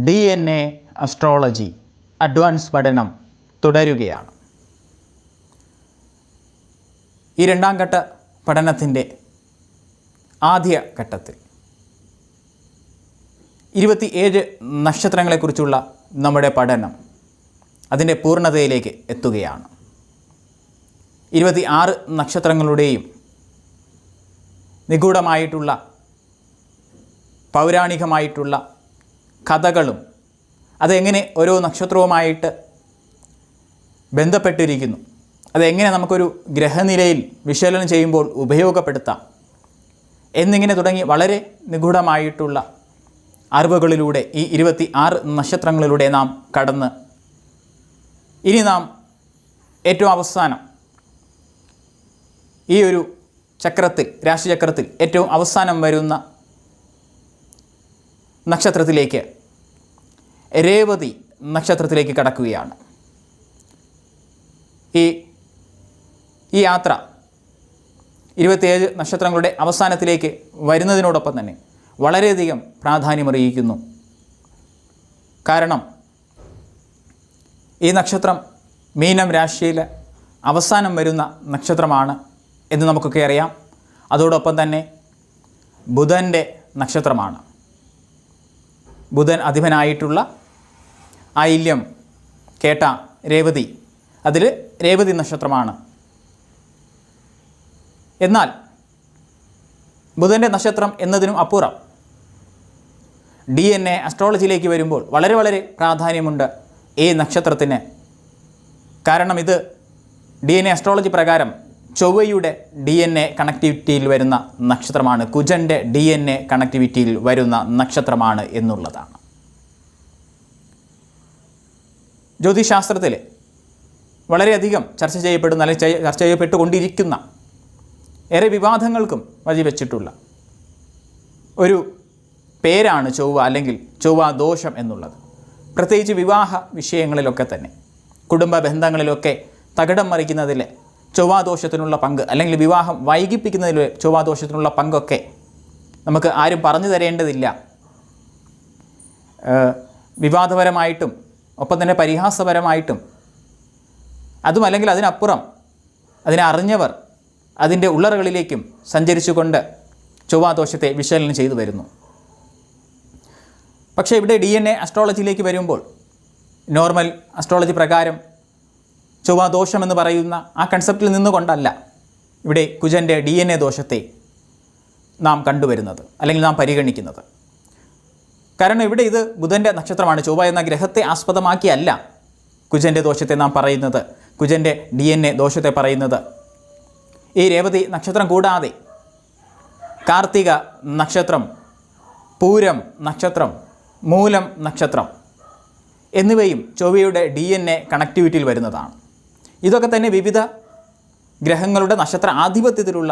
DNA astrology advance പഠനം തുടരുകയാണ്. ഈ രണ്ടാം ഘട്ട പഠനത്തിൻ്റെ ആദ്യ ഘട്ടത്തിൽ 27 നക്ഷത്രങ്ങളെക്കുറിച്ചുള്ള നമ്മുടെ പഠനം അതിൻ്റെ പൂർണ്ണതയിലേക്ക് എത്തുകയാണ്. 26 നക്ഷത്രങ്ങളുടെയും നിഗൂഢമായിട്ടുള്ള പൗരാണികമായിട്ടുള്ള കഥകളും അതെങ്ങനെ ഓരോ നക്ഷത്രവുമായിട്ട് ബന്ധപ്പെട്ടിരിക്കുന്നു, അതെങ്ങനെ നമുക്കൊരു ഗ്രഹനിലയിൽ വിശകലനം ചെയ്യുമ്പോൾ ഉപയോഗപ്പെടുത്താം എന്നിങ്ങനെ തുടങ്ങി വളരെ നിഗൂഢമായിട്ടുള്ള അറിവുകളിലൂടെ ഈ 26 നക്ഷത്രങ്ങളിലൂടെ നാം കടന്ന് ഇനി നാം ഏറ്റവും അവസാനം ഈ ഒരു ചക്രത്തിൽ, രാശിചക്രത്തിൽ ഏറ്റവും അവസാനം വരുന്ന നക്ഷത്രത്തിലേക്ക്, രേവതി നക്ഷത്രത്തിലേക്ക് കടക്കുകയാണ്. ഈ യാത്ര 27 നക്ഷത്രങ്ങളുടെ അവസാനത്തിലേക്ക് വരുന്നതിനോടൊപ്പം തന്നെ വളരെയധികം പ്രാധാന്യമറിയിക്കുന്നു. കാരണം ഈ നക്ഷത്രം മീനം രാശിയിൽ അവസാനം വരുന്ന നക്ഷത്രമാണ് എന്ന് നമുക്കൊക്കെ അറിയാം. അതോടൊപ്പം തന്നെ ബുധൻ്റെ നക്ഷത്രമാണ്. ബുധൻ അധിപനായിട്ടുള്ള ആയില്യം, കേട്ട, രേവതി, അതിൽ രേവതി നക്ഷത്രമാണ്. എന്നാൽ ബുധൻ്റെ നക്ഷത്രം എന്നതിനും അപ്പുറം DNA അസ്ട്രോളജിയിലേക്ക് വരുമ്പോൾ വളരെ വളരെ പ്രാധാന്യമുണ്ട് ഈ നക്ഷത്രത്തിന്. കാരണം ഇത് DNA അസ്ട്രോളജി പ്രകാരം ചൊവ്വയുടെ DNA കണക്ടിവിറ്റിയിൽ വരുന്ന നക്ഷത്രമാണ്, കുജൻ്റെ DNA കണക്ടിവിറ്റിയിൽ വരുന്ന നക്ഷത്രമാണ് എന്നുള്ളതാണ്. ജ്യോതിശാസ്ത്രത്തിൽ വളരെയധികം ചർച്ച ചെയ്യപ്പെടുന്ന, അല്ലെങ്കിൽ ചർച്ച ചെയ്യപ്പെട്ടുകൊണ്ടിരിക്കുന്ന, ഏറെ വിവാദങ്ങൾക്കും വഴിവെച്ചിട്ടുള്ള ഒരു പേരാണ് ചൊവ്വ അല്ലെങ്കിൽ ചൊവ്വ ദോഷം എന്നുള്ളത്. പ്രത്യേകിച്ച് വിവാഹ വിഷയങ്ങളിലൊക്കെ തന്നെ, കുടുംബ ബന്ധങ്ങളിലൊക്കെ തകിടം മറിക്കുന്നതിൽ ചൊവ്വാദോഷത്തിനുള്ള പങ്ക്, അല്ലെങ്കിൽ വിവാഹം വൈകിപ്പിക്കുന്നതിൽ ചൊവ്വാദോഷത്തിനുള്ള പങ്കൊക്കെ നമുക്ക് ആരും പറഞ്ഞു തരേണ്ടതില്ല. വിവാദപരമായിട്ടും ഒപ്പം തന്നെ പരിഹാസപരമായിട്ടും, അതും അല്ലെങ്കിൽ അതിനപ്പുറം അതിനെ അറിഞ്ഞവർ അതിൻ്റെ ഉള്ളറകളിലേക്കും സഞ്ചരിച്ചുകൊണ്ട് ചൊവ്വാദോഷത്തെ വിശകലനം ചെയ്തു വരുന്നു. പക്ഷേ ഇവിടെ DNA അസ്ട്രോളജിയിലേക്ക് വരുമ്പോൾ നോർമൽ അസ്ട്രോളജി പ്രകാരം ചൊവ്വാദോഷം എന്ന് പറയുന്ന ആ കൺസെപ്റ്റിൽ നിന്നുകൊണ്ടല്ല ഇവിടെ കുജൻ്റെ DNA ദോഷത്തെ നാം കണ്ടുവരുന്നത്, അല്ലെങ്കിൽ നാം പരിഗണിക്കുന്നത്. കാരണം ഇവിടെ ഇത് ബുധൻ്റെ നക്ഷത്രമാണ്. ചൊവ്വ എന്ന ഗ്രഹത്തെ ആസ്പദമാക്കിയല്ല കുജൻ്റെ ദോഷത്തെ നാം പറയുന്നത്, കുജൻ്റെ DNA ദോഷത്തെ പറയുന്നത്. ഈ രേവതി നക്ഷത്രം കൂടാതെ കാർത്തിക നക്ഷത്രം, പൂരം നക്ഷത്രം, മൂലം നക്ഷത്രം എന്നിവയും ചൊവ്വയുടെ DNA കണക്ടിവിറ്റിയിൽ വരുന്നതാണ്. ഇതൊക്കെ തന്നെ വിവിധ ഗ്രഹങ്ങളുടെ നക്ഷത്ര ആധിപത്യത്തിലുള്ള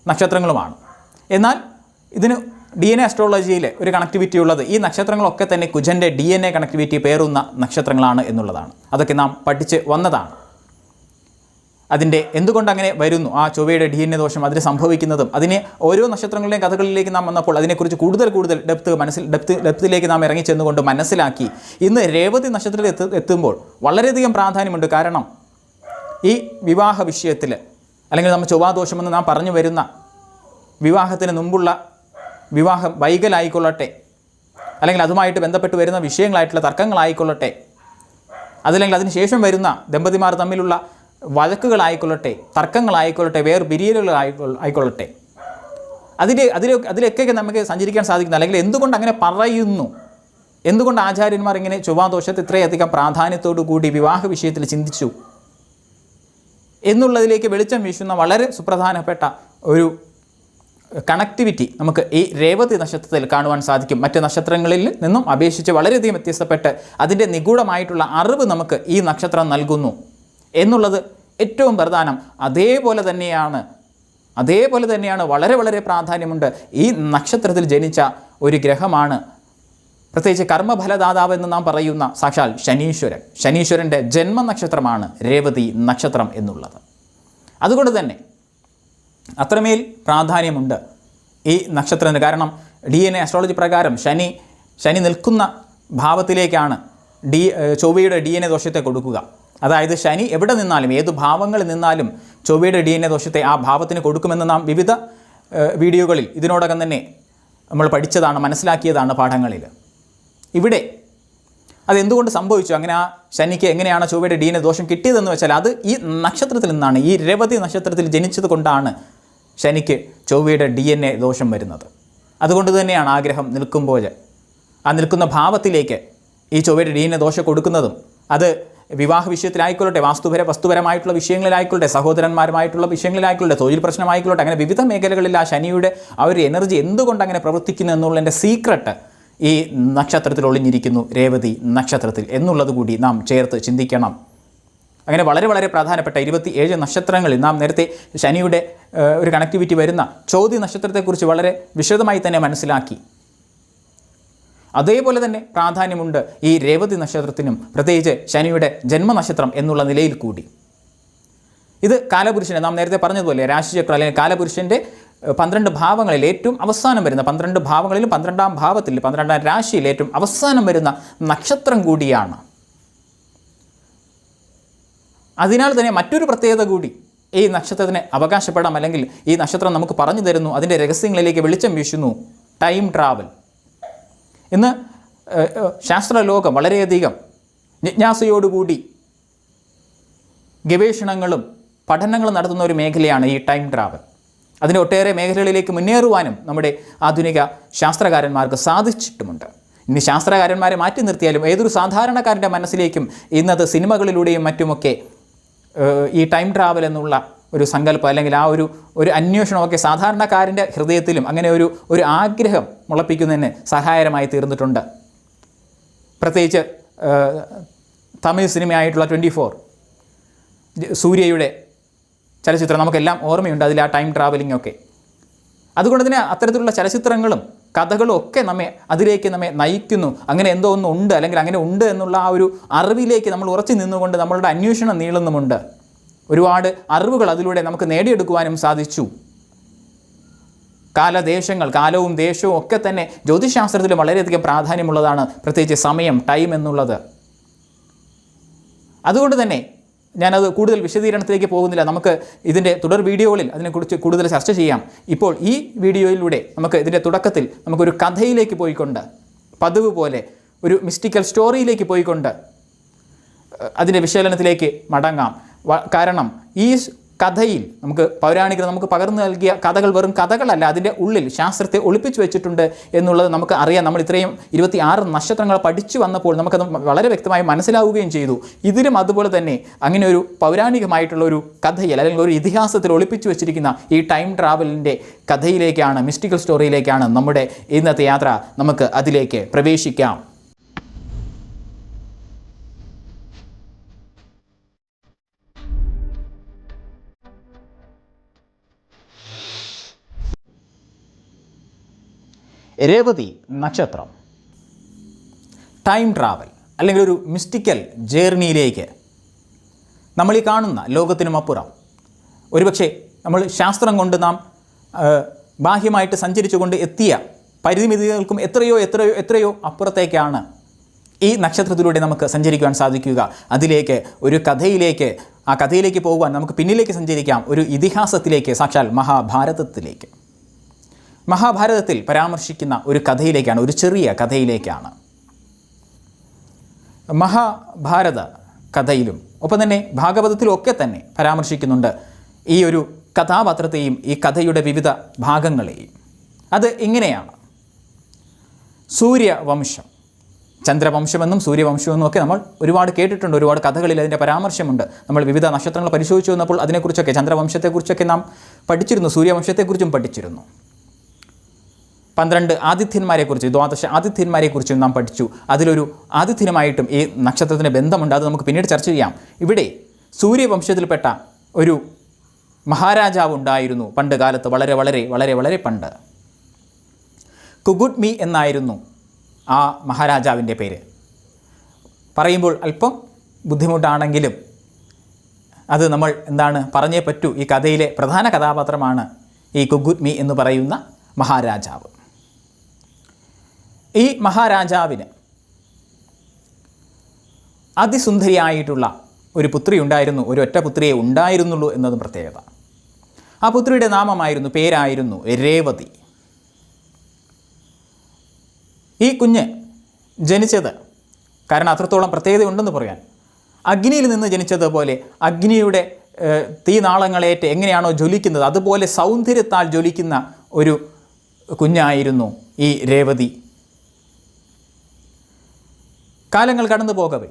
നക്ഷത്രങ്ങളുമാണ്. എന്നാൽ ഇതിന് DNA അസ്ട്രോളജിയിൽ ഒരു കണക്ടിവിറ്റി ഉള്ളത് ഈ നക്ഷത്രങ്ങളൊക്കെ തന്നെ കുജൻ്റെ DNA കണക്ടിവിറ്റി പേറുന്ന നക്ഷത്രങ്ങളാണ് എന്നുള്ളതാണ്. അതൊക്കെ നാം പഠിച്ച് വന്നതാണ്. അതിൻ്റെ എന്തുകൊണ്ട് അങ്ങനെ വരുന്നു, ആ ചൊവ്വയുടെ DNA ദോഷം അതിന് സംഭവിക്കുന്നതും, അതിനെ ഓരോ നക്ഷത്രങ്ങളുടെയും കഥകളിലേക്ക് നാം വന്നപ്പോൾ അതിനെക്കുറിച്ച് കൂടുതൽ ഡെപ്തിലേക്ക് നാം ഇറങ്ങിച്ചെന്നുകൊണ്ട് മനസ്സിലാക്കി ഇന്ന് രേവതി നക്ഷത്രത്തിൽ എത്തുമ്പോൾ വളരെയധികം പ്രാധാന്യമുണ്ട്. കാരണം ഈ വിവാഹ വിഷയത്തിൽ, അല്ലെങ്കിൽ നമ്മൾ ചൊവ്വാദോഷമെന്ന് നാം പറഞ്ഞു വരുന്ന വിവാഹത്തിന് മുമ്പുള്ള വിവാഹം വൈകലായിക്കൊള്ളട്ടെ, അല്ലെങ്കിൽ അതുമായിട്ട് ബന്ധപ്പെട്ട് വരുന്ന വിഷയങ്ങളായിട്ടുള്ള തർക്കങ്ങളായിക്കൊള്ളട്ടെ, അതല്ലെങ്കിൽ അതിന് ശേഷം വരുന്ന ദമ്പതിമാർ തമ്മിലുള്ള വഴക്കുകളായിക്കൊള്ളട്ടെ, തർക്കങ്ങളായിക്കൊള്ളട്ടെ, ആയിക്കൊള്ളട്ടെ, അതിലൊക്കെ നമുക്ക് സഞ്ചരിക്കാൻ സാധിക്കുന്നു. അല്ലെങ്കിൽ എന്തുകൊണ്ട് അങ്ങനെ പറയുന്നു, എന്തുകൊണ്ട് ആചാര്യന്മാർ ഇങ്ങനെ ചൊവ്വാദോഷത്തെ ഇത്രയധികം പ്രാധാന്യത്തോടു കൂടി വിവാഹ വിഷയത്തിൽ ചിന്തിച്ചു എന്നുള്ളതിലേക്ക് വെളിച്ചം വീശുന്ന വളരെ സുപ്രധാനപ്പെട്ട ഒരു കണക്ടിവിറ്റി നമുക്ക് ഈ രേവതി നക്ഷത്രത്തിൽ കാണുവാൻ സാധിക്കും. മറ്റ് നക്ഷത്രങ്ങളിൽ നിന്നും അപേക്ഷിച്ച് വളരെയധികം വ്യത്യസ്തപ്പെട്ട് അതിൻ്റെ നിഗൂഢമായിട്ടുള്ള അറിവ് നമുക്ക് ഈ നക്ഷത്രം നൽകുന്നു എന്നുള്ളത് ഏറ്റവും പ്രധാനം. അതേപോലെ തന്നെയാണ് വളരെ വളരെ പ്രാധാന്യമുണ്ട് ഈ നക്ഷത്രത്തിൽ ജനിച്ച ഒരു ഗ്രഹമാണ്, പ്രത്യേകിച്ച് കർമ്മഫലദാതാവ് എന്ന് നാം പറയുന്ന സാക്ഷാൽ ശനീശ്വരൻ്റെ ജന്മനക്ഷത്രമാണ് രേവതി നക്ഷത്രം എന്നുള്ളത്. അതുകൊണ്ട് തന്നെ അത്രമേൽ പ്രാധാന്യമുണ്ട് ഈ നക്ഷത്രത്തിന്. കാരണം DNA അസ്ട്രോളജി പ്രകാരം ശനി നിൽക്കുന്ന ഭാവത്തിലേക്കാണ് ചൊവ്വയുടെ DNA ദോഷത്തെ കൊടുക്കുക. അതായത് ശനി എവിടെ നിന്നാലും ഏത് ഭാവങ്ങളിൽ നിന്നാലും ചൊവ്വയുടെ DNA ദോഷത്തെ ആ ഭാവത്തിന് കൊടുക്കുമെന്ന് നാം വിവിധ വീഡിയോകളിൽ ഇതിനോടകം തന്നെ നമ്മൾ പഠിച്ചതാണ്, മനസ്സിലാക്കിയതാണ് പാഠങ്ങളിൽ. ഇവിടെ അതെന്തുകൊണ്ട് സംഭവിച്ചു, അങ്ങനെ ആ ശനിക്ക് എങ്ങനെയാണ് ചൊവ്വയുടെ DNA ദോഷം കിട്ടിയതെന്ന് വെച്ചാൽ അത് ഈ നക്ഷത്രത്തിൽ നിന്നാണ്. ഈ രേവതി നക്ഷത്രത്തിൽ ജനിച്ചത് കൊണ്ടാണ് ശനിക്ക് ചൊവ്വയുടെ DNA ദോഷം വരുന്നത്. അതുകൊണ്ട് തന്നെയാണ് ആഗ്രഹം നിൽക്കുമ്പോൾ ആ നിൽക്കുന്ന ഭാവത്തിലേക്ക് ഈ ചൊവ്വയുടെ DNA ദോഷം കൊടുക്കുന്നതും. അത് വിവാഹ വിഷയത്തിലായിക്കൊള്ളട്ടെ, വസ്തുപരമായിട്ടുള്ള വിഷയങ്ങളിലായിക്കൊള്ളട്ടെ, സഹോദരന്മാരുമായിട്ടുള്ള വിഷയങ്ങളിലായിക്കൊള്ളട്ടെ, തൊഴിൽ പ്രശ്നമായിക്കൊള്ളട്ടെ, അങ്ങനെ വിവിധ മേഖലകളിൽ ആ ശനിയുടെ ആ ഒരു എനർജി എന്തുകൊണ്ട് അങ്ങനെ പ്രവർത്തിക്കുന്നു എന്നുള്ളതിൻ്റെ സീക്രട്ട് ഈ നക്ഷത്രത്തിൽ ഒളിഞ്ഞിരിക്കുന്നു, രേവതി നക്ഷത്രത്തിൽ എന്നുള്ളത് കൂടി നാം ചേർത്ത് ചിന്തിക്കണം. അങ്ങനെ വളരെ വളരെ പ്രധാനപ്പെട്ട 27 നക്ഷത്രങ്ങളിൽ നാം നേരത്തെ ശനിയുടെ ഒരു കണക്ടിവിറ്റി വരുന്ന ചോതി നക്ഷത്രത്തെക്കുറിച്ച് വളരെ വിശദമായി തന്നെ മനസ്സിലാക്കി. അതേപോലെ തന്നെ പ്രാധാന്യമുണ്ട് ഈ രേവതി നക്ഷത്രത്തിനും, പ്രത്യേകിച്ച് ശനിയുടെ ജന്മനക്ഷത്രം എന്നുള്ള നിലയിൽ കൂടി. ഇത് കാലപുരുഷനെ നാം നേരത്തെ പറഞ്ഞതുപോലെ രാശിചക്രം അല്ലെങ്കിൽ കാലപുരുഷൻ്റെ 12 ഭാവങ്ങളിൽ ഏറ്റവും അവസാനം വരുന്ന 12 ഭാവങ്ങളിലും 12ാം ഭാവത്തിൽ 12ാം രാശിയിൽ ഏറ്റവും അവസാനം വരുന്ന നക്ഷത്രം കൂടിയാണ്. അതിനാൽ തന്നെ മറ്റൊരു പ്രത്യേകത കൂടി ഈ നക്ഷത്രത്തിന് അവകാശപ്പെടാം, അല്ലെങ്കിൽ ഈ നക്ഷത്രം നമുക്ക് പറഞ്ഞു തരുന്നു, അതിൻ്റെ രഹസ്യങ്ങളിലേക്ക് വെളിച്ചം വീശുന്നു. Time travel. ഇന്ന് ശാസ്ത്രലോകം വളരെയധികം ജിജ്ഞാസയോടുകൂടി ഗവേഷണങ്ങളും പഠനങ്ങളും നടത്തുന്ന ഒരു മേഖലയാണ് ഈ ടൈം ട്രാവൽ. അതിൻ്റെ ഒട്ടേറെ മേഖലകളിലേക്ക് മുന്നേറുവാനും നമ്മുടെ ആധുനിക ശാസ്ത്രകാരന്മാർക്ക് സാധിച്ചിട്ടുമുണ്ട്. ഇനി ശാസ്ത്രകാരന്മാരെ മാറ്റി നിർത്തിയാലും ഏതൊരു സാധാരണക്കാരൻ്റെ മനസ്സിലേക്കും ഇന്നത് സിനിമകളിലൂടെയും മറ്റുമൊക്കെ ഈ ടൈം ട്രാവൽ എന്നുള്ള ഒരു സങ്കല്പം അല്ലെങ്കിൽ ആ ഒരു അന്വേഷണമൊക്കെ സാധാരണക്കാരൻ്റെ ഹൃദയത്തിലും അങ്ങനെ ഒരു ആഗ്രഹം മുളപ്പിക്കുന്നതിന് സഹായകരമായി തീർന്നിട്ടുണ്ട്. പ്രത്യേകിച്ച് തമിഴ് സിനിമയായിട്ടുള്ള 24 സൂര്യയുടെ ചലച്ചിത്രം നമുക്കെല്ലാം ഓർമ്മയുണ്ട്, അതിൽ ആ ടൈം ട്രാവലിംഗ് ഒക്കെ. അതുകൊണ്ട് തന്നെ അത്തരത്തിലുള്ള ചലച്ചിത്രങ്ങളും കഥകളും ഒക്കെ അതിലേക്ക് നമ്മെ നയിക്കുന്നു. അങ്ങനെ എന്തോ ഒന്ന് ഉണ്ട് അല്ലെങ്കിൽ അങ്ങനെ ഉണ്ട് എന്നുള്ള ആ ഒരു അറിവിലേക്ക് നമ്മൾ ഉറച്ചു നിന്നുകൊണ്ട് നമ്മളുടെ അന്വേഷണം നീളുന്നുമുണ്ട്. ഒരുപാട് അറിവുകൾ അതിലൂടെ നമുക്ക് നേടിയെടുക്കുവാനും സാധിച്ചു. കാലവും ദേശവും ഒക്കെ തന്നെ ജ്യോതിശാസ്ത്രത്തിൽ വളരെയധികം പ്രാധാന്യമുള്ളതാണ്, പ്രത്യേകിച്ച് സമയം, ടൈം എന്നുള്ളത്. അതുകൊണ്ട് തന്നെ ഞാനത് കൂടുതൽ വിശദീകരണത്തിലേക്ക് പോകുന്നില്ല. നമുക്ക് ഇതിൻ്റെ തുടർ വീഡിയോകളിൽ അതിനെക്കുറിച്ച് കൂടുതൽ ചർച്ച ചെയ്യാം. ഇപ്പോൾ ഈ വീഡിയോയിലൂടെ നമുക്ക് ഇതിൻ്റെ തുടക്കത്തിൽ നമുക്കൊരു കഥയിലേക്ക് പോയിക്കൊണ്ട്, പതിവ് പോലെ ഒരു മിസ്റ്റിക്കൽ സ്റ്റോറിയിലേക്ക് പോയിക്കൊണ്ട് അതിൻ്റെ വിശകലനത്തിലേക്ക് മടങ്ങാം. കാരണം ഈ കഥയിൽ പൗരാണികർ നമുക്ക് പകർന്നു നൽകിയ കഥകൾ വെറും കഥകളല്ല, അതിൻ്റെ ഉള്ളിൽ ശാസ്ത്രത്തെ ഒളിപ്പിച്ചു വെച്ചിട്ടുണ്ട് എന്നുള്ളത് നമുക്ക് അറിയാം. നമ്മൾ ഇത്രയും 26 നക്ഷത്രങ്ങൾ പഠിച്ചു വന്നപ്പോൾ നമുക്കത് വളരെ വ്യക്തമായി മനസ്സിലാവുകയും ചെയ്തു. ഇതിലും അതുപോലെ തന്നെ അങ്ങനെ ഒരു പൗരാണികമായിട്ടുള്ള ഒരു കഥയിൽ അല്ലെങ്കിൽ ഒരു ഇതിഹാസത്തിൽ ഒളിപ്പിച്ചു വെച്ചിരിക്കുന്ന ഈ ടൈം ട്രാവലിൻ്റെ കഥയിലേക്കാണ്, മിസ്റ്റിക്കൽ സ്റ്റോറിയിലേക്കാണ് നമ്മുടെ ഇന്നത്തെ യാത്ര. നമുക്ക് അതിലേക്ക് പ്രവേശിക്കാം. രേവതി നക്ഷത്രം ടൈം ട്രാവൽ അല്ലെങ്കിൽ ഒരു മിസ്റ്റിക്കൽ ജേർണിയിലേക്ക് നമ്മൾ ഈ കാണുന്ന ലോകത്തിനുമപ്പുറം, ഒരുപക്ഷെ നമ്മൾ ശാസ്ത്രം കൊണ്ട് നാം ബാഹ്യമായിട്ട് സഞ്ചരിച്ചുകൊണ്ട് എത്തിയ പരിമിതികൾക്കും എത്രയോ അപ്പുറത്തേക്കാണ് ഈ നക്ഷത്രത്തിലൂടെ നമുക്ക് സഞ്ചരിക്കുവാൻ സാധിക്കുക. അതിലേക്ക് ഒരു കഥയിലേക്ക്, ആ കഥയിലേക്ക് പോകുവാൻ നമുക്ക് പിന്നിലേക്ക് സഞ്ചരിക്കാം, ഒരു ഇതിഹാസത്തിലേക്ക്, സാക്ഷാൽ മഹാഭാരതത്തിലേക്ക്. മഹാഭാരതത്തിൽ പരാമർശിക്കുന്ന ഒരു കഥയിലേക്കാണ്, ഒരു ചെറിയ കഥയിലേക്കാണ്. മഹാഭാരത കഥയിലും ഒപ്പം തന്നെ ഭാഗവതത്തിലും ഒക്കെ തന്നെ പരാമർശിക്കുന്നുണ്ട് ഈ ഒരു കഥാപാത്രത്തെയും ഈ കഥയുടെ വിവിധ ഭാഗങ്ങളെയും. അത് ഇങ്ങനെയാണ്: സൂര്യവംശം, ചന്ദ്രവംശമെന്നും സൂര്യവംശമെന്നും ഒക്കെ നമ്മൾ ഒരുപാട് കേട്ടിട്ടുണ്ട്. ഒരുപാട് കഥകളിൽ അതിൻ്റെ പരാമർശമുണ്ട്. നമ്മൾ വിവിധ നക്ഷത്രങ്ങൾ പരിശോധിച്ചു വന്നപ്പോൾ അതിനെക്കുറിച്ചൊക്കെ, ചന്ദ്രവംശത്തെക്കുറിച്ചൊക്കെ നാം പഠിച്ചിരുന്നു, സൂര്യവംശത്തെക്കുറിച്ചും പഠിച്ചിരുന്നു. 12 ആദിത്യന്മാരെക്കുറിച്ച്, ദ്വാദശ ആദിത്യന്മാരെക്കുറിച്ചും നാം പഠിച്ചു. അതിലൊരു ആദിത്യനുമായിട്ടും ഈ നക്ഷത്രത്തിന് ബന്ധമുണ്ട്. അത് നമുക്ക് പിന്നീട് ചർച്ച ചെയ്യാം. ഇവിടെ സൂര്യവംശത്തിൽപ്പെട്ട ഒരു മഹാരാജാവ് ഉണ്ടായിരുന്നു പണ്ട് കാലത്ത്, വളരെ വളരെ വളരെ വളരെ പണ്ട്. കുഗുട്മി എന്നായിരുന്നു ആ മഹാരാജാവിൻ്റെ പേര്. പറയുമ്പോൾ അല്പം ബുദ്ധിമുട്ടാണെങ്കിലും അത് നമ്മൾ പറഞ്ഞേ പറ്റൂ. ഈ കഥയിലെ പ്രധാന കഥാപാത്രമാണ് ഈ കുഗുട്മി എന്ന് പറയുന്ന മഹാരാജാവ്. ഈ മഹാരാജാവിന് അതിസുന്ദരിയായിട്ടുള്ള ഒരു പുത്രി ഉണ്ടായിരുന്നു, ഒരു ഒറ്റ പുത്രിയെ ഉണ്ടായിരുന്നുള്ളൂ എന്നതും പ്രത്യേകത. ആ പുത്രിയുടെ നാമമായിരുന്നു, പേരായിരുന്നു രേവതി. ഈ കുഞ്ഞ് ജനിച്ചത്, കാരണം അത്രത്തോളം പ്രത്യേകതയുണ്ടെന്ന് പറയാൻ, അഗ്നിയിൽ നിന്ന് ജനിച്ചതുപോലെ അഗ്നിയുടെ തീനാളങ്ങളേറ്റ് എങ്ങനെയാണോ ജ്വലിക്കുന്നത് അതുപോലെ സൗന്ദര്യത്താൽ ജ്വലിക്കുന്ന ഒരു കുഞ്ഞായിരുന്നു ഈ രേവതി. കാലങ്ങൾ കടന്നു പോകവേ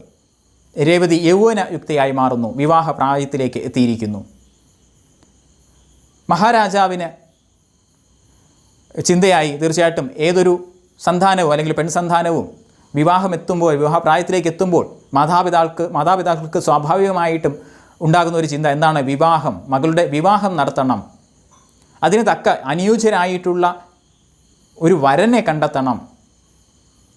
രേവതി യൗവനയുക്തയായി മാറുന്നു, വിവാഹ പ്രായത്തിലേക്ക് എത്തിയിരിക്കുന്നു. മഹാരാജാവിന് ചിന്തയായി തീർച്ചയായിട്ടും ഏതൊരു സന്താനവും അല്ലെങ്കിൽ പെൺസന്താനവും വിവാഹപ്രായത്തിലേക്ക് എത്തുമ്പോൾ മാതാപിതാക്കൾക്ക് സ്വാഭാവികമായിട്ടും ഉണ്ടാകുന്ന ഒരു ചിന്ത എന്താണ്? വിവാഹം, മകളുടെ വിവാഹം നടത്തണം, അതിന് തക്ക അനുയോജ്യരായിട്ടുള്ള ഒരു വരനെ കണ്ടെത്തണം.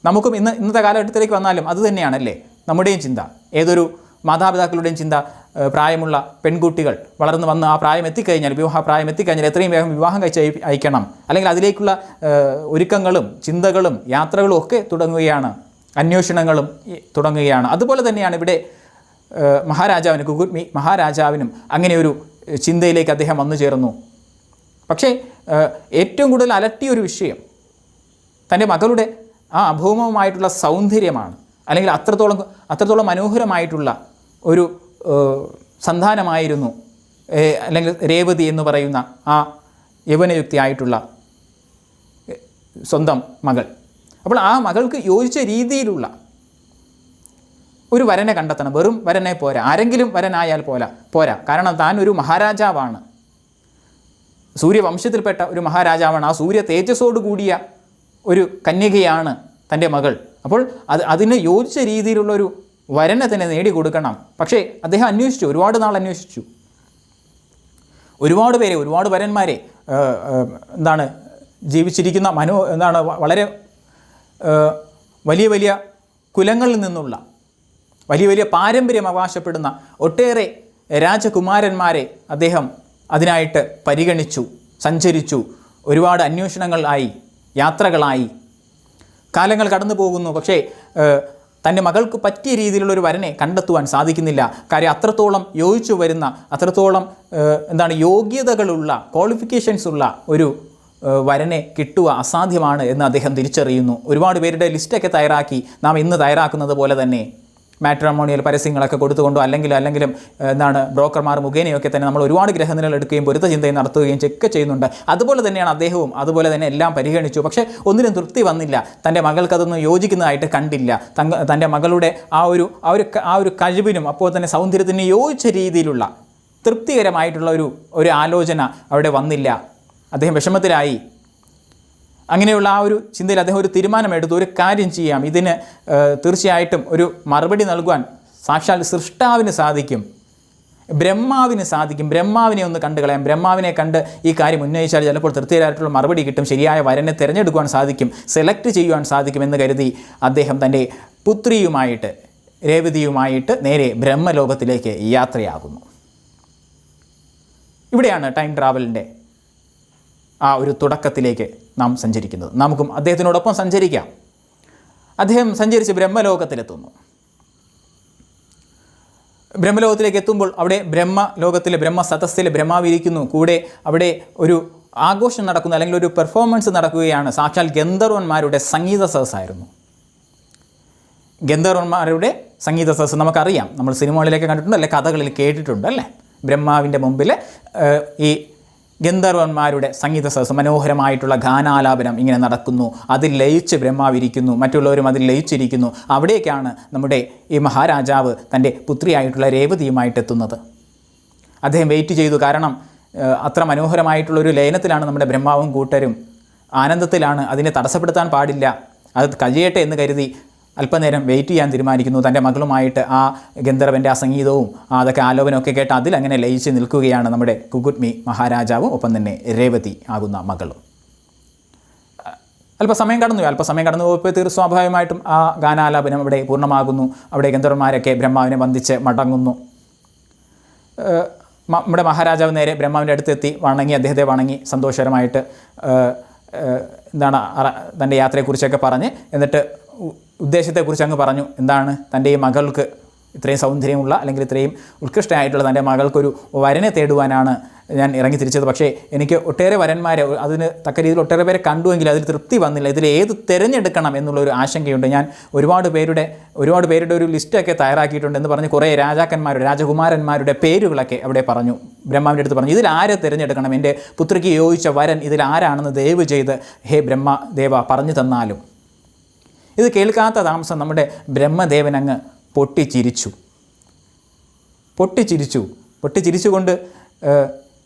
നമുക്കും ഇന്നത്തെ കാലഘട്ടത്തിലേക്ക് വന്നാലും അതുതന്നെയാണല്ലേ നമ്മുടെയും ചിന്ത, ഏതൊരു മാതാപിതാക്കളുടെയും ചിന്ത. പ്രായമുള്ള പെൺകുട്ടികൾ വളർന്നു വന്ന് ആ പ്രായം എത്തിക്കഴിഞ്ഞാൽ, വിവാഹപ്രായം എത്തിക്കഴിഞ്ഞാൽ എത്രയും വേഗം വിവാഹം കഴിച്ച് അയക്കണം, അല്ലെങ്കിൽ അതിലേക്കുള്ള ഒരുക്കങ്ങളും ചിന്തകളും യാത്രകളും ഒക്കെ തുടങ്ങുകയാണ്, അന്വേഷണങ്ങളും തുടങ്ങുകയാണ്. അതുപോലെ തന്നെയാണ് ഇവിടെ മഹാരാജാവിനും അങ്ങനെ ഒരു ചിന്തയിലേക്ക് അദ്ദേഹം വന്നു ചേർന്നു. പക്ഷേ ഏറ്റവും കൂടുതൽ അലട്ടിയൊരു വിഷയം തൻ്റെ മകളുടെ ആ അഭൗമമായിട്ടുള്ള സൗന്ദര്യമാണ്, അല്ലെങ്കിൽ അത്രത്തോളം മനോഹരമായിട്ടുള്ള ഒരു സന്താനമായിരുന്നു അല്ലെങ്കിൽ രേവതി എന്ന് പറയുന്ന ആ യൗവനയുക്തിയായിട്ടുള്ള സ്വന്തം മകൾ. അപ്പോൾ ആ മകൾക്ക് യോജിച്ച രീതിയിലുള്ള ഒരു വരനെ കണ്ടെത്തണം. വെറും വരനെ പോരാ, ആരെങ്കിലും വരനായാൽ പോരാ. കാരണം താൻ ഒരു മഹാരാജാവാണ്, സൂര്യവംശത്തിൽപ്പെട്ട ഒരു മഹാരാജാവാണ്. ആ സൂര്യ തേജസ്സോട് കൂടിയ ഒരു കന്യകയാണ് തൻ്റെ മകൾ. അപ്പോൾ അതിന് യോജിച്ച രീതിയിലുള്ളൊരു വരനെ തന്നെ നേടിക്കൊടുക്കണം. പക്ഷേ അദ്ദേഹം അന്വേഷിച്ചു, ഒരുപാട് നാൾ അന്വേഷിച്ചു, ഒരുപാട് പേരെ, ഒരുപാട് വരന്മാരെ ജീവിച്ചിരിക്കുന്ന വളരെ വലിയ വലിയ കുലങ്ങളിൽ നിന്നുള്ള വലിയ പാരമ്പര്യം അവകാശപ്പെടുന്ന ഒട്ടേറെ രാജകുമാരന്മാരെ അദ്ദേഹം അതിനായിട്ട് പരിഗണിച്ചു, സഞ്ചരിച്ചു. ഒരുപാട് അന്വേഷണങ്ങളായി, യാത്രകളായി, കാലങ്ങൾ കടന്നു പോകുന്നു. പക്ഷേ തൻ്റെ മകൾക്ക് പറ്റിയ രീതിയിലുള്ളൊരു വരനെ കണ്ടെത്തുവാൻ സാധിക്കുന്നില്ല. കാര്യം അത്രത്തോളം യോജിച്ചു വരുന്ന, അത്രത്തോളം യോഗ്യതകളുള്ള, ക്വാളിഫിക്കേഷൻസ് ഉള്ള ഒരു വരനെ കിട്ടുക അസാധ്യമാണ് എന്ന് അദ്ദേഹം തിരിച്ചറിയുന്നു. ഒരുപാട് പേരുടെ ലിസ്റ്റൊക്കെ തയ്യാറാക്കി, നാം ഇന്ന് തയ്യാറാക്കുന്നത് പോലെ തന്നെ മാട്രിമോണിയൽ പരസ്യങ്ങളൊക്കെ കൊടുത്തുകൊണ്ടോ അല്ലെങ്കിലും ബ്രോക്കർമാർ മുഖേനയൊക്കെ തന്നെ നമ്മൾ ഒരുപാട് ഗ്രഹനിലകൾ എടുക്കുകയും പൊരുത്ത ചിന്തയും നടത്തുകയും ചെക്ക് ചെയ്യുന്നുണ്ട്. അതുപോലെ തന്നെയാണ് അദ്ദേഹവും. അതുപോലെ തന്നെ എല്ലാം പരിഗണിച്ചു. പക്ഷേ ഒന്നിനും തൃപ്തി വന്നില്ല. തൻ്റെ മകൾക്കതൊന്നും യോജിക്കുന്നതായിട്ട് കണ്ടില്ല. തൻ്റെ മകളുടെ ആ ഒരു കഴിവിനും അപ്പോൾ തന്നെ സൗന്ദര്യത്തിനും യോജിച്ച രീതിയിലുള്ള തൃപ്തികരമായിട്ടുള്ള ഒരു ആലോചന അവിടെ വന്നില്ല. അദ്ദേഹം വിഷമത്തിലായി. അങ്ങനെയുള്ള ആ ഒരു ചിന്തയിൽ അദ്ദേഹം ഒരു തീരുമാനമെടുത്തു, ഒരു കാര്യം ചെയ്യാം, ഇതിന് തീർച്ചയായിട്ടും ഒരു മറുപടി നൽകുവാൻ സാക്ഷാൽ സൃഷ്ടാവിന് സാധിക്കും, ബ്രഹ്മാവിന് സാധിക്കും. ബ്രഹ്മാവിനെ ഒന്ന് കണ്ടുകളയാം. ബ്രഹ്മാവിനെ കണ്ട് ഈ കാര്യം ഉന്നയിച്ചാൽ ചിലപ്പോൾ തൃപ്തികരമായിട്ടുള്ള മറുപടി കിട്ടും, ശരിയായ വരനെ തിരഞ്ഞെടുക്കുവാൻ സാധിക്കും, സെലക്ട് ചെയ്യുവാൻ സാധിക്കുമെന്ന് കരുതി അദ്ദേഹം തൻ്റെ പുത്രിയുമായിട്ട്, രേവതിയുമായിട്ട് നേരെ ബ്രഹ്മലോകത്തിലേക്ക് യാത്രയാകുന്നു. ഇവിടെയാണ് ടൈം ട്രാവലിൻ്റെ ആ ഒരു തുടക്കത്തിലേക്ക് നാം സഞ്ചരിക്കുന്നത്. നമുക്കും അദ്ദേഹത്തിനോടൊപ്പം സഞ്ചരിക്കാം. അദ്ദേഹം സഞ്ചരിച്ച് ബ്രഹ്മലോകത്തിലെത്തുന്നു. ബ്രഹ്മലോകത്തിലേക്ക് എത്തുമ്പോൾ അവിടെ ബ്രഹ്മലോകത്തിലെ ബ്രഹ്മസദസ്സിൽ ബ്രഹ്മാവിരിക്കുന്നു. കൂടെ അവിടെ ഒരു ആഘോഷം നടക്കുന്നു, അല്ലെങ്കിൽ ഒരു പെർഫോമൻസ് നടക്കുകയാണ്. സാക്ഷാൽ ഗന്ധർവന്മാരുടെ സംഗീത സദസ്സായിരുന്നു. ഗന്ധർവന്മാരുടെ സംഗീത സദസ്സ് നമുക്കറിയാം, നമ്മൾ സിനിമകളിലൊക്കെ കണ്ടിട്ടുണ്ട്, അല്ലെ കഥകളിൽ കേട്ടിട്ടുണ്ട്, അല്ലേ? ബ്രഹ്മാവിൻ്റെ മുമ്പിൽ ഈ ഗന്ധർവന്മാരുടെ സംഗീത സദസ്സ്, മനോഹരമായിട്ടുള്ള ഗാനാലാപനം ഇങ്ങനെ നടക്കുന്നു. അതിൽ ലയിച്ച് ബ്രഹ്മാവിരിക്കുന്നു, മറ്റുള്ളവരും അതിൽ ലയിച്ചിരിക്കുന്നു. അവിടേക്കാണ് നമ്മുടെ ഈ മഹാരാജാവ് തൻ്റെ പുത്രിയായിട്ടുള്ള രേവതിയുമായിട്ടെത്തുന്നത്. അദ്ദേഹം വെയിറ്റ് ചെയ്തു. കാരണം അത്ര മനോഹരമായിട്ടുള്ളൊരു ലയനത്തിലാണ് നമ്മുടെ ബ്രഹ്മാവും കൂട്ടരും, ആനന്ദത്തിലാണ്. അതിനെ തടസ്സപ്പെടുത്താൻ പാടില്ല, അത് കഴിയട്ടെ എന്ന് കരുതി അല്പനേരം വെയിറ്റ് ചെയ്യാൻ തീരുമാനിക്കുന്നു. തൻ്റെ മകളുമായിട്ട് ആ ഗന്ധർവൻ്റെ ആ സംഗീതവും അതൊക്കെ ആലോപനമൊക്കെ കേട്ട് അതിലങ്ങനെ ലയിച്ച് നിൽക്കുകയാണ് നമ്മുടെ കുകുട്മി മഹാരാജാവും ഒപ്പം തന്നെ രേവതി ആകുന്ന മകളും. അല്പസമയം കടന്നു പോയപ്പോൾ സ്വാഭാവികമായിട്ടും ആ ഗാനാലാപനം അവിടെ പൂർണ്ണമാകുന്നു. അവിടെ ഗന്ധർവന്മാരൊക്കെ ബ്രഹ്മാവിനെ വന്ദിച്ച് മടങ്ങുന്നു. നമ്മുടെ മഹാരാജാവ് നേരെ ബ്രഹ്മാവിൻ്റെ അടുത്തെത്തി അദ്ദേഹത്തെ വണങ്ങി സന്തോഷകരമായിട്ട് തൻ്റെ യാത്രയെക്കുറിച്ചൊക്കെ പറഞ്ഞ്, എന്നിട്ട് ഉദ്ദേശത്തെക്കുറിച്ച് അങ്ങ് പറഞ്ഞു. എന്താണ്? തൻ്റെ ഈ മകൾക്ക് ഇത്രയും സൗന്ദര്യമുള്ള അല്ലെങ്കിൽ ഇത്രയും ഉത്കൃഷ്ടമായിട്ടുള്ള തൻ്റെ മകൾക്കൊരു വരനെ തേടുവാനാണ് ഞാൻ ഇറങ്ങി തിരിച്ചത്. പക്ഷേ എനിക്ക് ഒട്ടേറെ വരന്മാരെ അതിന് തക്ക രീതിയിൽ ഒട്ടേറെ പേരെ കണ്ടുവെങ്കിൽ അതിൽ തൃപ്തി വന്നില്ല. ഇതിൽ ഏത് തിരഞ്ഞെടുക്കണം എന്നുള്ളൊരു ആശങ്കയുണ്ട്. ഞാൻ ഒരുപാട് പേരുടെ ഒരു ലിസ്റ്റൊക്കെ തയ്യാറാക്കിയിട്ടുണ്ട് എന്ന് പറഞ്ഞ് കുറേ രാജകുമാരന്മാരുടെ പേരുകളൊക്കെ അവിടെ പറഞ്ഞു. ബ്രഹ്മാവിൻ്റെ അടുത്ത് പറഞ്ഞു, ഇതിൽ ആരെ തിരഞ്ഞെടുക്കണം, എൻ്റെ പുത്രിക്ക് യോജിച്ച വരൻ ഇതിൽ ആരാണെന്ന് ദയവ് ചെയ്ത് ഹേ ബ്രഹ്മദേവ പറഞ്ഞു തന്നാലും. ഇത് കേൾക്കാത്ത താമസം നമ്മുടെ ബ്രഹ്മദേവൻ അങ്ങ് പൊട്ടിച്ചിരിച്ചുകൊണ്ട്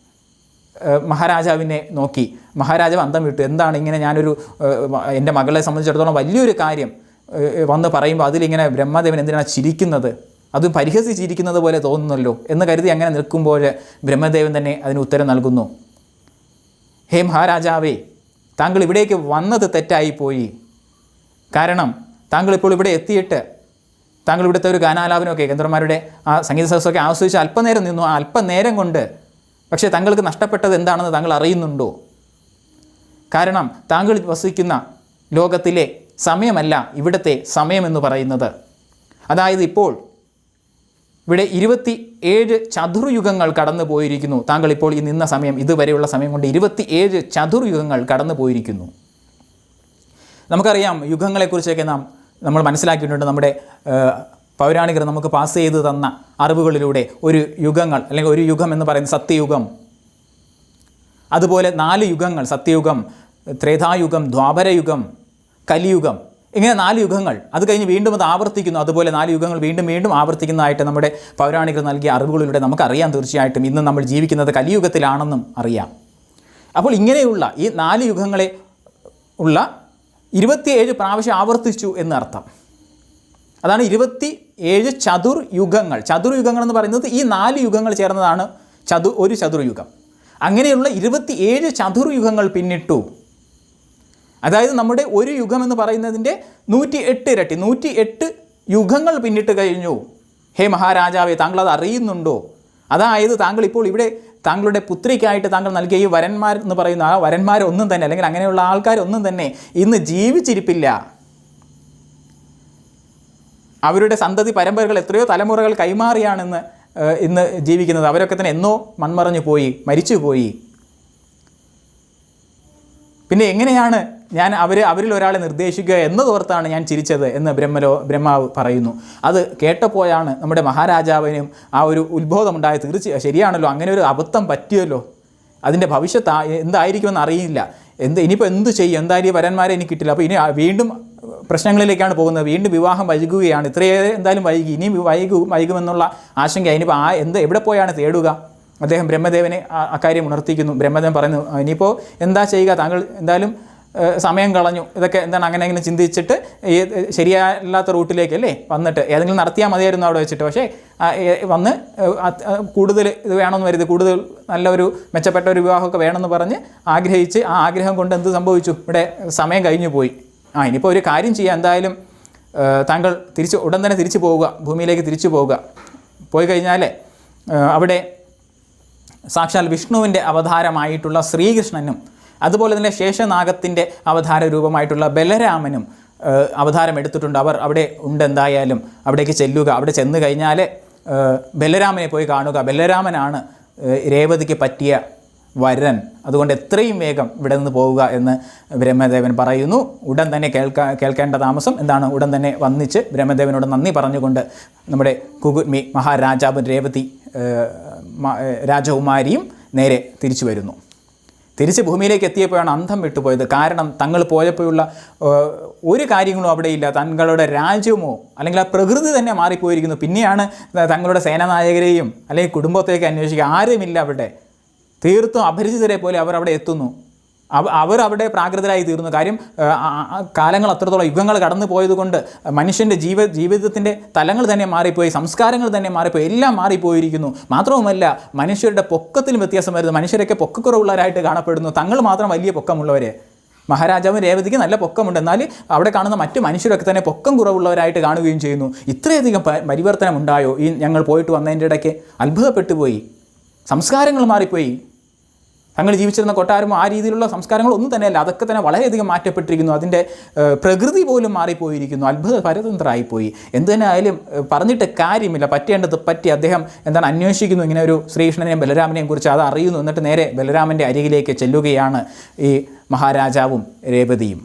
മഹാരാജാവിനെ നോക്കി. മഹാരാജാവ് അന്തം വിട്ടു. എന്താണ് ഇങ്ങനെ എൻ്റെ മകളെ സംബന്ധിച്ചിടത്തോളം വലിയൊരു കാര്യം വന്ന് പറയുമ്പോൾ അതിലിങ്ങനെ ബ്രഹ്മദേവൻ എന്തിനാണ് ചിരിക്കുന്നത്, അത് പരിഹസിച്ചിരിക്കുന്നത് പോലെ തോന്നുന്നല്ലോ എന്ന് കരുതി അങ്ങനെ നിൽക്കുമ്പോൾ ബ്രഹ്മദേവൻ തന്നെ അതിന് ഉത്തരം നൽകുന്നു. ഹേ മഹാരാജാവേ, താങ്കൾ ഇവിടേക്ക് വന്നത് തെറ്റായിപ്പോയി. കാരണം താങ്കൾ ഇപ്പോൾ ഇവിടെ എത്തിയിട്ട് താങ്കൾ ഇവിടുത്തെ ഒരു ഗാനാലാപനമൊക്കെ ഗന്ധർവന്മാരുടെ ആ സംഗീത സദസ്സൊക്കെ ആസ്വദിച്ച് അല്പനേരം നിന്നു. ആ അല്പനേരം കൊണ്ട് പക്ഷേ താങ്കൾക്ക് നഷ്ടപ്പെട്ടത് എന്താണെന്ന് താങ്കൾ അറിയുന്നുണ്ടോ? കാരണം താങ്കൾ വസിക്കുന്ന ലോകത്തിലെ സമയമല്ല ഇവിടുത്തെ സമയമെന്ന് പറയുന്നത്. അതായത് ഇപ്പോൾ ഇവിടെ 27 ചതുർയുഗങ്ങൾ കടന്നു പോയിരിക്കുന്നു. താങ്കൾ ഇപ്പോൾ ഈ നിന്ന സമയം, ഇതുവരെയുള്ള സമയം കൊണ്ട് 27 ചതുർയുഗങ്ങൾ കടന്നു പോയിരിക്കുന്നു. നമുക്കറിയാം, യുഗങ്ങളെക്കുറിച്ചൊക്കെ നമ്മൾ മനസ്സിലാക്കിയിട്ടുണ്ട്. നമ്മുടെ പൗരാണികർ നമുക്ക് പാസ് ചെയ്ത് തന്ന അറിവുകളിലൂടെ ഒരു യുഗം എന്ന് പറയുന്നത് സത്യയുഗം, അതുപോലെ 4 യുഗങ്ങൾ, സത്യയുഗം, ത്രേതായുഗം, ദ്വാപരയുഗം, കലിയുഗം, ഇങ്ങനെ 4 യുഗങ്ങൾ. അത് കഴിഞ്ഞ് വീണ്ടും അത് ആവർത്തിക്കുന്നു. അതുപോലെ 4 യുഗങ്ങൾ വീണ്ടും ആവർത്തിക്കുന്നതായിട്ട് നമ്മുടെ പൗരാണികർ നൽകിയ അറിവുകളിലൂടെ നമുക്കറിയാം. തീർച്ചയായിട്ടും ഇന്ന് നമ്മൾ ജീവിക്കുന്നത് കലിയുഗത്തിലാണെന്നും അറിയാം. അപ്പോൾ ഇങ്ങനെയുള്ള ഈ 4 യുഗങ്ങളെ ഉള്ള 27 പ്രാവശ്യം ആവർത്തിച്ചു എന്നർത്ഥം. അതാണ് 27 ചതുർയുഗങ്ങൾ. ചതുർയുഗങ്ങൾ എന്ന് പറയുന്നത് ഈ 4 യുഗങ്ങൾ ചേർന്നതാണ് ഒരു ചതുർയുഗം. അങ്ങനെയുള്ള 27 ചതുർയുഗങ്ങൾ പിന്നിട്ടു. അതായത് നമ്മുടെ ഒരു യുഗം എന്ന് പറയുന്നതിൻ്റെ 108 ഇരട്ടി, 108 യുഗങ്ങൾ പിന്നിട്ട് കഴിഞ്ഞു. ഹേ മഹാരാജാവേ, താങ്കൾ അത് അറിയുന്നുണ്ടോ? അതായത് താങ്കൾ ഇപ്പോൾ ഇവിടെ താങ്കളുടെ പുത്രിക്കായിട്ട് താങ്കൾ നൽകിയ ഈ വരന്മാർ എന്ന് പറയുന്ന ആ വരന്മാരൊന്നും തന്നെ, അല്ലെങ്കിൽ അങ്ങനെയുള്ള ആൾക്കാരൊന്നും തന്നെ ഇന്ന് ജീവിച്ചിരിപ്പില്ല. അവരുടെ സന്തതി പരമ്പരകൾ എത്രയോ തലമുറകൾ കൈമാറിയാണെന്ന് ഇന്ന് ജീവിക്കുന്നത്. അവരൊക്കെ തന്നെ എന്നോ മൺമറഞ്ഞു പോയി, മരിച്ചുപോയി. പിന്നെ എങ്ങനെയാണ് ഞാൻ അവരിൽ ഒരാളെ നിർദ്ദേശിക്കുക എന്നതോർത്താണ് ഞാൻ ചിരിച്ചത് എന്ന് ബ്രഹ്മാവ് പറയുന്നു. അത് കേട്ടപ്പോഴാണ് നമ്മുടെ മഹാരാജാവിനും ആ ഒരു ഉത്ബോധമുണ്ടായത്. ശരിയാണല്ലോ, അങ്ങനെ ഒരു അബദ്ധം പറ്റിയല്ലോ, അതിൻ്റെ ഭവിഷ്യത്ത് എന്തായിരിക്കുമെന്ന് അറിയില്ല. ഇനിയിപ്പോൾ എന്ത് ചെയ്യും? എന്തായാലും ഈ വരന്മാരെ എനിക്ക് കിട്ടില്ല. അപ്പോൾ ഇനി വീണ്ടും പ്രശ്നങ്ങളിലേക്കാണ് പോകുന്നത്. വീണ്ടും വിവാഹം വൈകുകയാണ്. ഇത്രയേറെ എന്തായാലും വൈകി, ഇനിയും വൈകുമെന്നുള്ള ആശങ്ക. ഇനിയിപ്പോൾ എവിടെ പോയാണ് തേടുക? അദ്ദേഹം ബ്രഹ്മദേവനെ അക്കാര്യം ഉണർത്തിക്കുന്നു. ബ്രഹ്മദേവൻ പറയുന്നു, ഇനിയിപ്പോൾ എന്താ ചെയ്യുക? താങ്കൾ എന്തായാലും സമയം കളഞ്ഞു. ഇതൊക്കെ എന്താണ് അങ്ങനെ ചിന്തിച്ചിട്ട് ഈ ശരിയല്ലാത്ത റൂട്ടിലേക്ക് അല്ലേ വന്നിട്ട് ഏതെങ്കിലും നടത്തിയാൽ മതിയായിരുന്നു അവിടെ വെച്ചിട്ട്. പക്ഷേ വന്ന് കൂടുതൽ ഇത് വേണമെന്ന് വരുത്, കൂടുതൽ നല്ലൊരു മെച്ചപ്പെട്ട ഒരു വിവാഹമൊക്കെ വേണമെന്ന് പറഞ്ഞ് ആഗ്രഹിച്ച് ആ ആഗ്രഹം കൊണ്ട് എന്ത് സംഭവിച്ചു? ഇവിടെ സമയം കഴിഞ്ഞു പോയി. ഇനിയിപ്പോൾ ഒരു കാര്യം ചെയ്യാം, എന്തായാലും താങ്കൾ ഉടൻ തന്നെ തിരിച്ചു പോവുക, ഭൂമിയിലേക്ക് തിരിച്ചു പോവുക. പോയി കഴിഞ്ഞാൽ അവിടെ സാക്ഷാൽ വിഷ്ണുവിൻ്റെ അവതാരമായിട്ടുള്ള ശ്രീകൃഷ്ണനും അതുപോലെ തന്നെ ശേഷനാഗത്തിൻ്റെ അവതാര രൂപമായിട്ടുള്ള ബലരാമനും അവതാരം എടുത്തിട്ടുണ്ട്. അവർ അവിടെ ഉണ്ട്. എന്തായാലും അവിടേക്ക് ചെല്ലുക. അവിടെ ചെന്ന് കഴിഞ്ഞാൽ ബലരാമനെ പോയി കാണുക. ബലരാമനാണ് രേവതിക്ക് പറ്റിയ വരൻ. അതുകൊണ്ട് എത്രയും വേഗം ഇവിടെ നിന്ന് പോവുക എന്ന് ബ്രഹ്മദേവൻ പറയുന്നു. ഉടൻ തന്നെ കേൾക്കേണ്ട താമസം എന്താണ്? ഉടൻ തന്നെ വന്നിച്ച് ബ്രഹ്മദേവനോട് നന്ദി പറഞ്ഞുകൊണ്ട് നമ്മുടെ കുകുറ്മി മഹാരാജാവും രേവതി രാജകുമാരിയും നേരെ തിരിച്ചു വരുന്നു. തിരിച്ച് ഭൂമിയിലേക്ക് എത്തിയപ്പോഴാണ് അന്തം വിട്ടുപോയത്. കാരണം തങ്ങൾ പോയപ്പോഴുള്ള ഒരു കാര്യങ്ങളും അവിടെയില്ല. തങ്ങളുടെ രാജ്യമോ അല്ലെങ്കിൽ ആ പ്രകൃതി തന്നെ മാറിപ്പോയിരിക്കുന്നു. പിന്നെയാണ് തങ്ങളുടെ സേനാനായകരെയും അല്ലെങ്കിൽ കുടുംബത്തെയൊക്കെ അന്വേഷിക്കുക. ആരുമില്ല അവിടെ. തീർത്തും അപരിചിതരെ പോലെ അവർ അവിടെ എത്തുന്നു. അവർ അവിടെ പ്രാകൃതരായി തീർന്നു. കാര്യം കാലങ്ങൾ അത്രത്തോളം യുഗങ്ങൾ കടന്നു പോയതുകൊണ്ട് മനുഷ്യൻ്റെ ജീവിതത്തിൻ്റെ തലങ്ങൾ തന്നെ മാറിപ്പോയി, സംസ്കാരങ്ങൾ തന്നെ മാറിപ്പോയി, എല്ലാം മാറിപ്പോയിരിക്കുന്നു. മാത്രവുമല്ല മനുഷ്യരുടെ പൊക്കത്തിലും വ്യത്യാസം വരുന്നു. മനുഷ്യരൊക്കെ പൊക്കക്കുറവുള്ളവരായിട്ട് കാണപ്പെടുന്നു. തങ്ങൾ മാത്രം വലിയ പൊക്കമുള്ളവർ. മഹാരാജാവും രേവതിക്ക് നല്ല പൊക്കമുണ്ട്, എന്നാൽ അവിടെ കാണുന്ന മറ്റ് മനുഷ്യരൊക്കെ തന്നെ പൊക്കം കുറവുള്ളവരായിട്ട് കാണുകയും ചെയ്യുന്നു. ഇത്രയധികം പരിവർത്തനം ഉണ്ടായോ ഈ ഞങ്ങൾ പോയിട്ട് വന്നതിൻ്റെ ഇടയ്ക്ക്? അത്ഭുതപ്പെട്ടു പോയി. സംസ്കാരങ്ങൾ മാറിപ്പോയി. തങ്ങൾ ജീവിച്ചിരുന്ന കൊട്ടാരമോ ആ രീതിയിലുള്ള സംസ്കാരങ്ങളൊന്നും തന്നെയല്ല. അതൊക്കെ തന്നെ വളരെയധികം മാറ്റപ്പെട്ടിരിക്കുന്നു. അതിൻ്റെ പ്രകൃതി പോലും മാറിപ്പോയിരിക്കുന്നു. അത്ഭുത പരതന്ത്രമായിപ്പോയി. എന്തു തന്നെ ആയാലും പറഞ്ഞിട്ട് കാര്യമില്ല. പറ്റേണ്ടത് പറ്റി. അദ്ദേഹം എന്താണ് അന്വേഷിക്കുന്നു ഇങ്ങനെ ഒരു ശ്രീകൃഷ്ണനെയും ബലരാമനെയും കുറിച്ച്. അത് അറിയുന്നു. എന്നിട്ട് നേരെ ബലരാമൻ്റെ അരികിലേക്ക് ചെല്ലുകയാണ് ഈ മഹാരാജാവും രേവതിയും.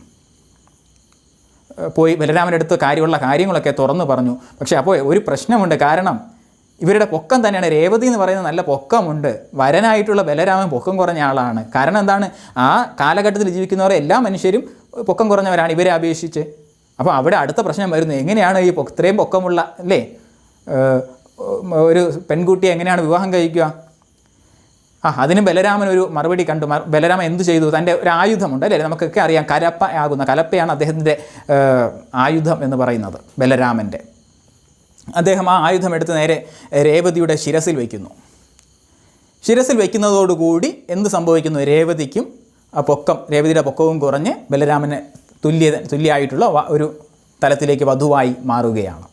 പോയി ബലരാമൻ്റെ അടുത്ത് കാര്യങ്ങളൊക്കെ തുറന്നു പറഞ്ഞു. പക്ഷേ അപ്പോൾ ഒരു പ്രശ്നമുണ്ട്. കാരണം ഇവരുടെ പൊക്കം തന്നെയാണ്. രേവതി എന്ന് പറയുന്നത് നല്ല പൊക്കമുണ്ട്. വരനായിട്ടുള്ള ബലരാമൻ പൊക്കം കുറഞ്ഞ ആളാണ്. കാരണം എന്താണ്, ആ കാലഘട്ടത്തിൽ ജീവിക്കുന്നവരെ എല്ലാ മനുഷ്യരും പൊക്കം കുറഞ്ഞവരാണ് ഇവരെ അപേക്ഷിച്ച്. അപ്പോൾ അവിടെ അടുത്ത പ്രശ്നം വരുന്നു. എങ്ങനെയാണ് ഈ ഇത്രയും പൊക്കമുള്ള അല്ലേ ഒരു പെൺകുട്ടിയെ എങ്ങനെയാണ് വിവാഹം കഴിക്കുക? അതിന് ബലരാമൻ ഒരു മറുപടി കണ്ടു. ബലരാമൻ എന്തു ചെയ്തു? തൻ്റെ ഒരു ആയുധമുണ്ട് അല്ലേ, നമുക്കൊക്കെ അറിയാം. കലപ്പയാണ് അദ്ദേഹത്തിൻ്റെ ആയുധം എന്ന് പറയുന്നത് ബലരാമൻ്റെ. അദ്ദേഹം ആ ആയുധം എടുത്ത് നേരെ രേവതിയുടെ ശിരസിൽ വയ്ക്കുന്നു. ശിരസിൽ വയ്ക്കുന്നതോടുകൂടി എന്ത് സംഭവിക്കുന്നു? രേവതിക്കും രേവതിയുടെ പൊക്കവും കുറഞ്ഞ് ബലരാമന് തുല്യമായിട്ടുള്ള ഒരു തലത്തിലേക്ക് വധുവായി മാറുകയാണ്.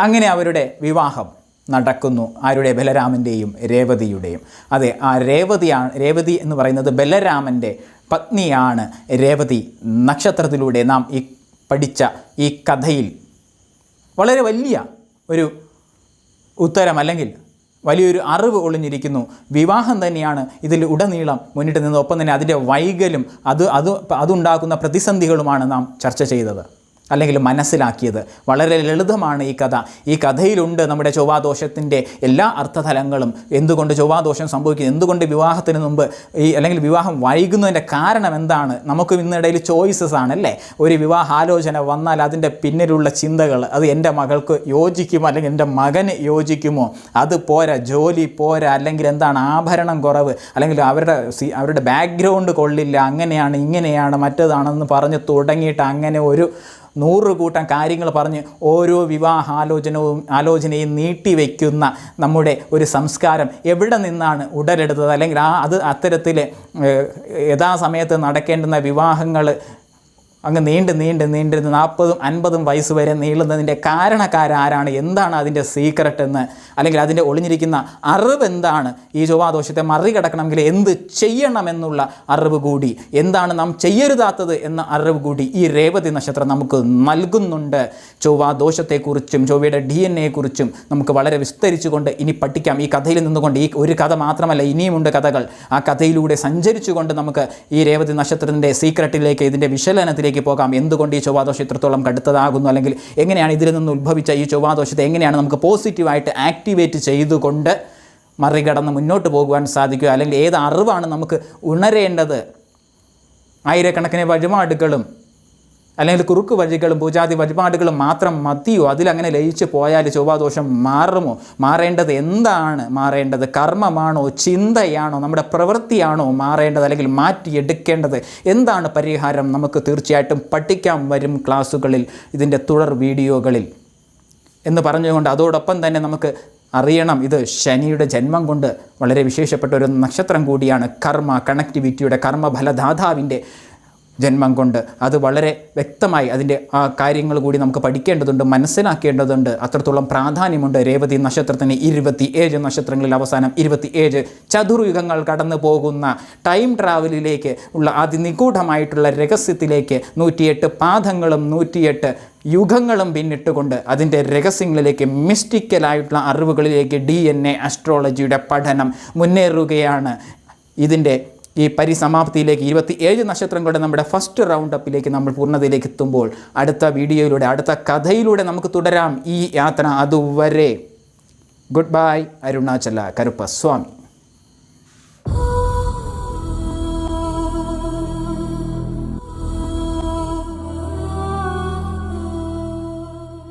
അങ്ങനെ അവരുടെ വിവാഹം നടക്കുന്നു. ആരുടെ? ബലരാമൻ്റെയും രേവതിയുടെയും. അതെ, ആ രേവതി എന്ന് പറയുന്നത് ബലരാമൻ്റെ പത്നിയാണ്. രേവതി നക്ഷത്രത്തിലൂടെ നാം ഈ പഠിച്ച ഈ കഥയിൽ വളരെ വലിയ ഒരു ഉത്തരം അല്ലെങ്കിൽ വലിയൊരു അറിവ് ഒളിഞ്ഞിരിക്കുന്നു. വിവാഹം തന്നെയാണ് ഇതിൽ ഉടനീളം മുന്നിട്ട് നിന്ന്. ഒപ്പം തന്നെ അതിൻ്റെ വൈകലും അതുണ്ടാക്കുന്ന പ്രതിസന്ധികളുമാണ് നാം ചർച്ച ചെയ്തത് അല്ലെങ്കിൽ മനസ്സിലാക്കിയത്. വളരെ ലളിതമാണ് ഈ കഥ. ഈ കഥയിലുണ്ട് നമ്മുടെ ചൊവ്വാദോഷത്തിൻ്റെ എല്ലാ അർത്ഥതലങ്ങളും. എന്തുകൊണ്ട് ചൊവ്വാദോഷം സംഭവിക്കുന്നത്, എന്തുകൊണ്ട് വിവാഹത്തിന് മുമ്പ് അല്ലെങ്കിൽ വിവാഹം വൈകുന്നതിൻ്റെ കാരണം എന്താണ്. നമുക്ക് ഇന്നിടയിൽ ചോയ്സസ് ആണല്ലേ. ഒരു വിവാഹാലോചന വന്നാൽ അതിൻ്റെ പിന്നിലുള്ള ചിന്തകൾ, അത് എൻ്റെ മകൾക്ക് യോജിക്കുമോ അല്ലെങ്കിൽ എൻ്റെ മകന് യോജിക്കുമോ, അത് പോരാ, ജോലി പോരാ, അല്ലെങ്കിൽ എന്താണ് ആഭരണം കുറവ്, അല്ലെങ്കിൽ അവരുടെ ബാക്ക്ഗ്രൗണ്ട് കൊള്ളില്ല, അങ്ങനെയാണ് ഇങ്ങനെയാണ് മറ്റേതാണെന്ന് പറഞ്ഞ് തുടങ്ങിയിട്ട് അങ്ങനെ ഒരു 100 കൂട്ടം കാര്യങ്ങൾ പറഞ്ഞ് ഓരോ ആലോചനയും നീട്ടിവെക്കുന്ന നമ്മുടെ ഒരു സംസ്കാരം എവിടെ നിന്നാണ് ഉടലെടുത്തത്? അല്ലെങ്കിൽ അത്തരത്തിൽ യഥാസമയത്ത് നടക്കേണ്ടുന്ന വിവാഹങ്ങൾ അങ്ങ് നീണ്ട് 40-50 വയസ്സ് വരെ നീളുന്നതിൻ്റെ കാരണക്കാരാരാണ്? എന്താണ് അതിൻ്റെ സീക്രട്ട് എന്ന്, അല്ലെങ്കിൽ അതിൻ്റെ ഒളിഞ്ഞിരിക്കുന്ന അറിവ് എന്താണ്? ഈ ചൊവ്വാദോഷത്തെ മറികടക്കണമെങ്കിൽ എന്ത് ചെയ്യണമെന്നുള്ള അറിവ് കൂടി, എന്താണ് നാം ചെയ്യരുതാത്തത് എന്ന അറിവ് കൂടി ഈ രേവതി നക്ഷത്രം നമുക്ക് നൽകുന്നുണ്ട്. ചൊവ്വാദോഷത്തെക്കുറിച്ചും ചൊവ്വയുടെ DNA കുറിച്ചും നമുക്ക് വളരെ വിസ്തരിച്ചുകൊണ്ട് ഇനി പഠിക്കാം. ഈ കഥയിൽ നിന്നുകൊണ്ട്, ഈ ഒരു കഥ മാത്രമല്ല, ഇനിയുമുണ്ട് കഥകൾ. ആ കഥയിലൂടെ സഞ്ചരിച്ചുകൊണ്ട് നമുക്ക് ഈ രേവതി നക്ഷത്രത്തിൻ്റെ സീക്രട്ടിലേക്ക്, ഇതിൻ്റെ വിശകലനത്തിലേക്ക് പോകാം. എന്തുകൊണ്ട് ഈ ചൊവ്വാദോഷം ഇത്രത്തോളം കടുത്തതാകുന്നു, അല്ലെങ്കിൽ എങ്ങനെയാണ് ഇതിൽ നിന്ന് ഉത്ഭവിച്ച ഈ ചൊവ്വാദോഷത്തെ എങ്ങനെയാണ് നമുക്ക് പോസിറ്റീവായിട്ട് ആക്ടിവേറ്റ് ചെയ്തുകൊണ്ട് മറികടന്ന് മുന്നോട്ട് പോകുവാൻ സാധിക്കുക, അല്ലെങ്കിൽ ഏത് അറിവാണ് നമുക്ക് ഉണരേണ്ടത്. ആയിരക്കണക്കിന് വഴിപാടുകളും അല്ലെങ്കിൽ കുറുക്ക് വഴികളും പൂജാതി വഴിപാടുകളും മാത്രം മതിയോ? അതിലങ്ങനെ ലയിച്ച് പോയാൽ ചൊവ്വാദോഷം മാറുമോ? മാറേണ്ടത് എന്താണ്? മാറേണ്ടത് കർമ്മമാണോ, ചിന്തയാണോ, നമ്മുടെ പ്രവൃത്തിയാണോ മാറേണ്ടത്, അല്ലെങ്കിൽ മാറ്റിയെടുക്കേണ്ടത് എന്താണ് പരിഹാരം? നമുക്ക് തീർച്ചയായിട്ടും പഠിക്കാം വരും ക്ലാസ്സുകളിൽ, ഇതിൻ്റെ തുടർ വീഡിയോകളിൽ എന്ന് പറഞ്ഞുകൊണ്ട്, അതോടൊപ്പം തന്നെ നമുക്ക് അറിയണം, ഇത് ശനിയുടെ ജന്മം കൊണ്ട് വളരെ വിശേഷപ്പെട്ട ഒരു നക്ഷത്രം കൂടിയാണ്. കണക്ടിവിറ്റിയുടെ കർമ്മഫലദാതാവിൻ്റെ ജന്മം കൊണ്ട് അത് വളരെ വ്യക്തമായി അതിൻ്റെ ആ കാര്യങ്ങൾ കൂടി നമുക്ക് പഠിക്കേണ്ടതുണ്ട്, മനസ്സിലാക്കേണ്ടതുണ്ട്. അത്രത്തോളം പ്രാധാന്യമുണ്ട് രേവതി നക്ഷത്രത്തിന്. 27 നക്ഷത്രങ്ങളിൽ അവസാനം 27 ചതുർയുഗങ്ങൾ കടന്നു പോകുന്ന ടൈം ട്രാവലിലേക്ക് ഉള്ള അതിനിഗൂഢമായിട്ടുള്ള രഹസ്യത്തിലേക്ക് 108 പാദങ്ങളും 108 യുഗങ്ങളും പിന്നിട്ടുകൊണ്ട് അതിൻ്റെ രഹസ്യങ്ങളിലേക്ക്, മിസ്റ്റിക്കലായിട്ടുള്ള അറിവുകളിലേക്ക് DNA അസ്ട്രോളജിയുടെ പഠനം മുന്നേറുകയാണ്. ഇതിൻ്റെ ഈ പരിസമാപ്തിയിലേക്ക് 27 നക്ഷത്രങ്ങളുടെ നമ്മുടെ ഫസ്റ്റ് റൗണ്ട് അപ്പിലേക്ക് നമ്മൾ പൂർണ്ണതയിലേക്ക് എത്തുമ്പോൾ അടുത്ത വീഡിയോയിലൂടെ, അടുത്ത കഥയിലൂടെ നമുക്ക് തുടരാം ഈ യാത്ര. അതുവരെ ഗുഡ് ബൈ. അരുണാചല കരുപ്പസ്വാമി.